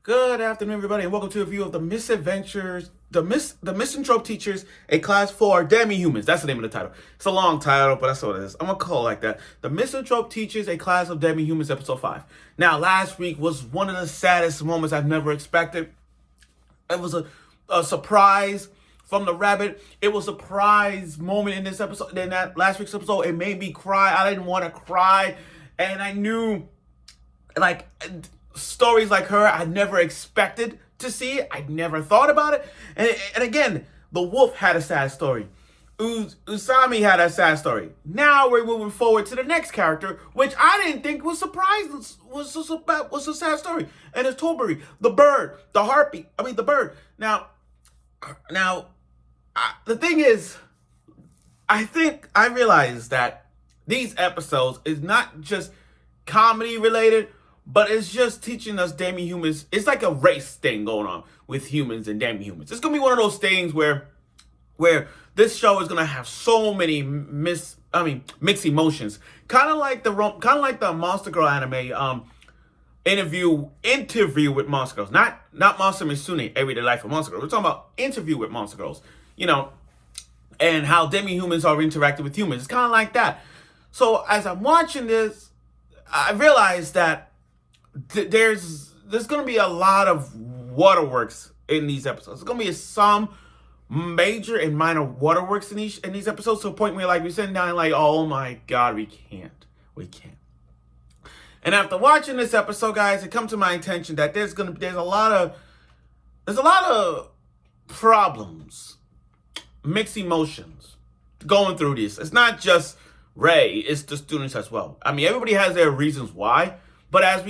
Good afternoon, everybody, and welcome to a review of the Misadventures, the Misanthrope Teachers, a class for Demi-Humans. That's the name of the title. It's a long title, but that's what it is. I'm gonna call it like that. The Misanthrope Teachers, a class of Demi-Humans, episode 5. Now, last week was one of the saddest moments I've never expected. It was a surprise from the rabbit. It was a surprise moment in this episode. In that last week's episode, it made me cry. I didn't want to cry, and I knew, like, stories like her I never expected to see. I never thought about it. And again, the wolf had a sad story. Usami had a sad story. Now we're moving forward to the next character, which I didn't think was surprised was a sad story. And it's Tolbury, the bird, the harpy. I mean the bird. Now, the thing is, I think I realized that these episodes is not just comedy related, but it's just teaching us Demi-Humans. It's like a race thing going on with humans and Demi-Humans. It's gonna be one of those things where this show is gonna have so many mixed emotions, kind of like the Monster Girl anime interview with Monster Girls, not Monster Misune Everyday Life of Monster Girls. We're talking about interview with Monster Girls, and how Demi-Humans are interacting with humans. It's kind of like that. So as I'm watching this, I realized that there's going to be a lot of waterworks in these episodes. There's going to be some major and minor waterworks in these episodes, to a point where, like, we're sitting down like, oh my god, we can't. And after watching this episode, guys, it come to my attention that there's a lot of problems, mixed emotions going through this. It's not just Ray, it's the students as well. I mean, everybody has their reasons why. But as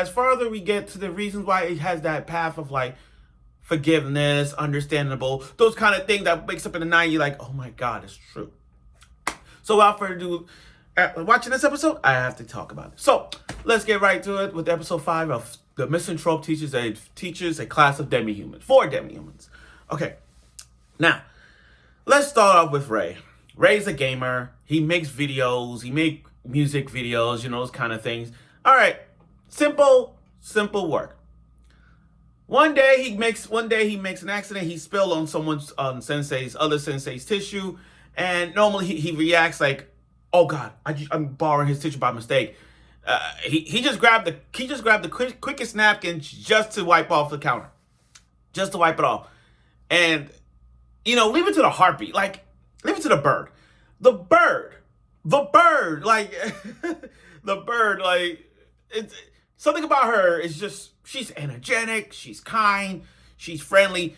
farther we get to the reasons why, it has that path of, like, forgiveness, understandable, those kind of things that wakes up in the night, you're like, oh my god, it's true. So without further ado, watching this episode, I have to talk about it. So let's get right to it with episode 5 of the Misanthrope Teachers, a class of Demi-Humans, 4 Demi-Humans. Okay, now let's start off with Ray. Ray's a gamer. He makes videos. He make music videos, those kind of things. All right, simple work. One day he makes an accident. He spilled on other sensei's tissue, and normally he reacts like, "Oh God, I'm borrowing his tissue by mistake." He just grabbed the quickest napkin just to wipe off the counter, just to wipe it off, and leave it to the harpy, like leave it to the bird, like the bird, like. It's something about her is just, she's energetic, she's kind, she's friendly.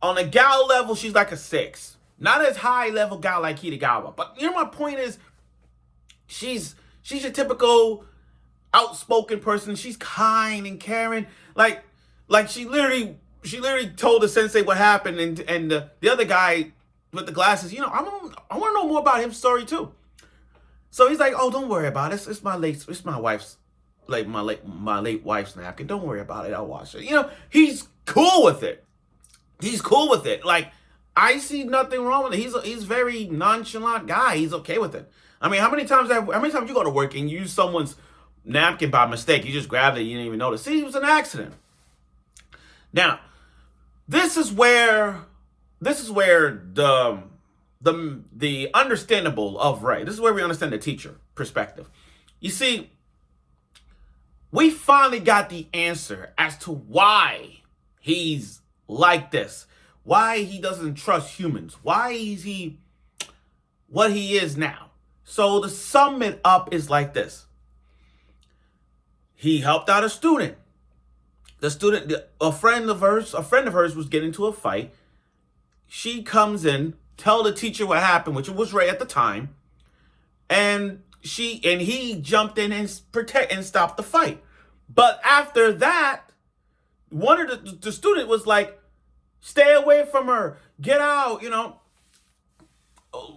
On a gal level, she's like a 6. Not as high level gal like Kitagawa. But my point is, she's a typical outspoken person. She's kind and caring. Like she literally told the sensei what happened, and the other guy with the glasses, I want to know more about his story too. So he's like, oh, don't worry about it. It's my wife's. Like my late wife's napkin. Don't worry about it. I'll wash it. He's cool with it. Like, I see nothing wrong with it. He's a very nonchalant guy. He's okay with it. I mean, how many times you go to work and you use someone's napkin by mistake? You just grabbed it. You didn't even notice. See, it was an accident. Now, this is where the understandable of Ray. This is where we understand the teacher perspective. You see, we finally got the answer as to why he's like this. Why he doesn't trust humans. Why is he what he is now. So to sum it up is like this. He helped out a student. A friend of hers was getting into a fight. She comes in, tell the teacher what happened, which was Ray at the time. And he jumped in and stopped the fight. But after that, one of the student was like, stay away from her. Get out,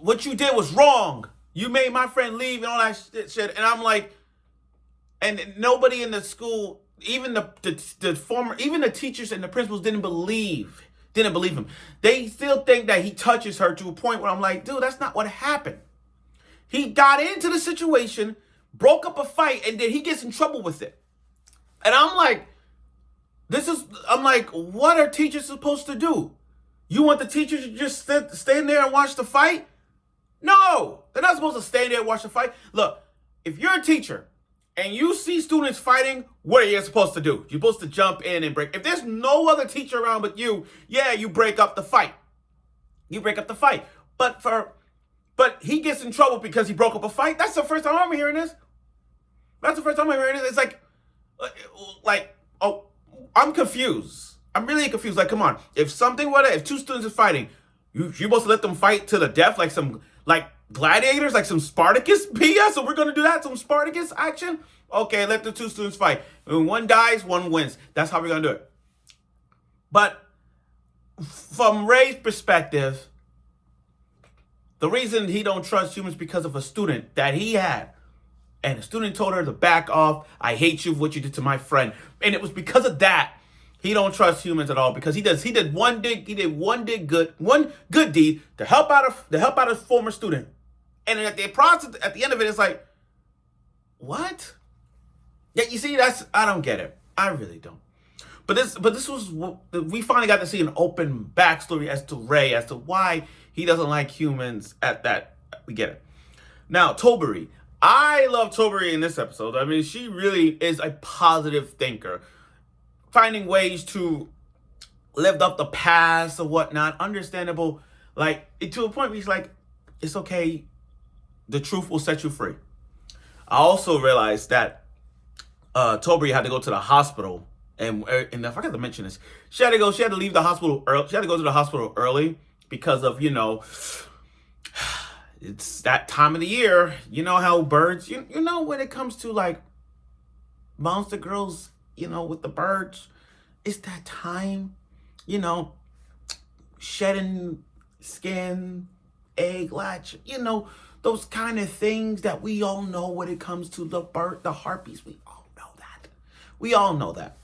What you did was wrong. You made my friend leave and all that shit. And I'm like, and nobody in the school, even the teachers and the principals didn't believe him. They still think that he touches her, to a point where I'm like, dude, that's not what happened. He got into the situation, broke up a fight, and then he gets in trouble with it. And I'm like, I'm like, what are teachers supposed to do? You want the teachers to just stand there and watch the fight? No, they're not supposed to stand there and watch the fight. Look, if you're a teacher and you see students fighting, what are you supposed to do? You're supposed to jump in and break. If there's no other teacher around but you, yeah, you break up the fight. You break up the fight. But he gets in trouble because he broke up a fight. That's the first time I'm hearing this. That's the first time I'm hearing this. It's oh, I'm confused. I'm really confused. Like, come on. If two students are fighting, you're supposed to let them fight to the death like some, like gladiators, like some Spartacus BS? So we're going to do that? Some Spartacus action? Okay, let the two students fight. When one dies, one wins. That's how we're going to do it. But from Ray's perspective, the reason he don't trust humans because of a student that he had. And the student told her to back off. I hate you for what you did to my friend. And it was because of that he don't trust humans at all. Because he did one good deed to help out a former student. And at the end of it, it's like, what? Yeah, you see, I don't get it. I really don't. But this was, we finally got to see an open backstory as to Ray, as to why he doesn't like humans at that. We get it. Now, Toberi. I love Toberi in this episode. I mean, she really is a positive thinker. Finding ways to live up the past or whatnot. Understandable. Like, to a point where he's like, it's okay. The truth will set you free. I also realized that Toberi had to go to the hospital. And I forgot to mention this. She had to leave the hospital early. She had to go to the hospital early because of, it's that time of the year. You know how birds, you know, when it comes to like monster girls, with the birds, it's that time, shedding skin, egg latch, those kind of things that we all know when it comes to the harpies. We all know that. We all know that.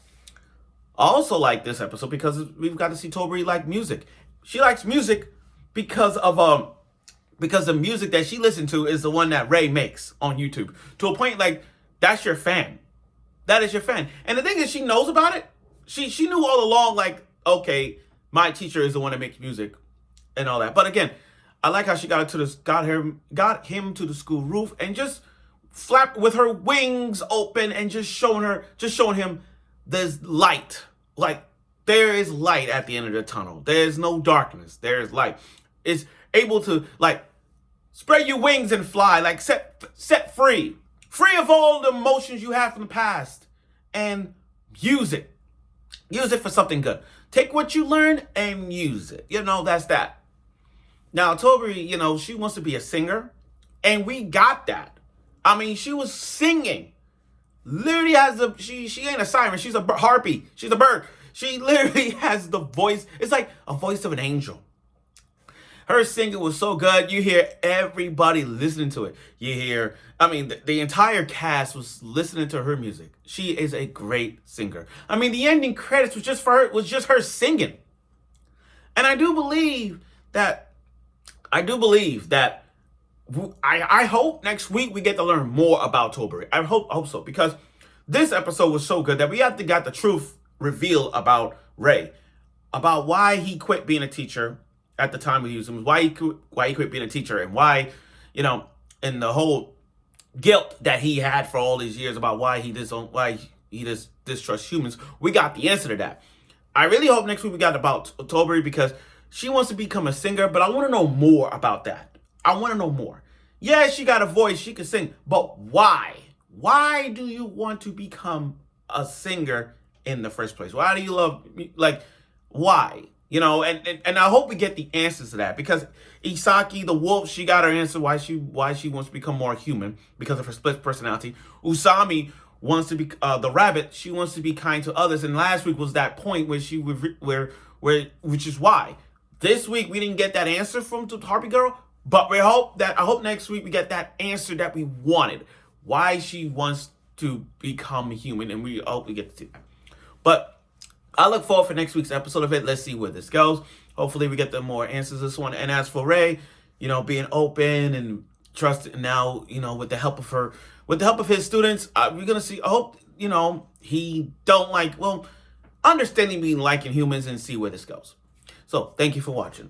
I also like this episode because we've got to see Toberi like music. She likes music because the music that she listened to is the one that Ray makes on YouTube. To a point, like, that's your fan. That is your fan. And the thing is, she knows about it. She knew all along, like, okay, my teacher is the one that makes music and all that. But again, I like how she got him to the school roof and just flapped with her wings open and just showing him there's light. Like, there is light at the end of the tunnel. There's no darkness. There is light. It's able to, like, spread your wings and fly, like, set free of all the emotions you have from the past, and use it for something good. Take what you learned and use it. That's that. Now, Toberi, she wants to be a singer, and we got that. I mean, she was singing. Literally she ain't a siren, she's a harpy, she's a bird. She literally has the voice. It's like a voice of an angel. Her singing was so good. You hear everybody listening to it. The entire cast was listening to her music. She is a great singer. I mean, the ending credits was just her singing. And I do believe that I hope next week we get to learn more about Toberi. I hope so, because this episode was so good that we got the truth revealed about Ray, about why he quit being a teacher at the time we used him, why he quit being a teacher, and why, and the whole guilt that he had for all these years about why he distrusts humans. We got the answer to that. I really hope next week we got about Toberi, because she wants to become a singer, but I want to know more about that. I want to know more. Yeah, she got a voice, she can sing, but why? Why do you want to become a singer in the first place? Why do you love, like, why? And I hope we get the answers to that, because Isaki, the wolf, she got her answer why she wants to become more human because of her split personality. Usami wants to be the rabbit. She wants to be kind to others. And last week was that point which is why this week we didn't get that answer from the Harpy Girl. But I hope next week we get that answer that we wanted. Why she wants to become human, and we hope we get to see that. But I look forward for next week's episode of it. Let's see where this goes. Hopefully we get the more answers this one. And as for Ray, being open and trusting now, with the help of his students, we're gonna see. I hope, he don't like. Well, understanding being liking humans and see where this goes. So thank you for watching.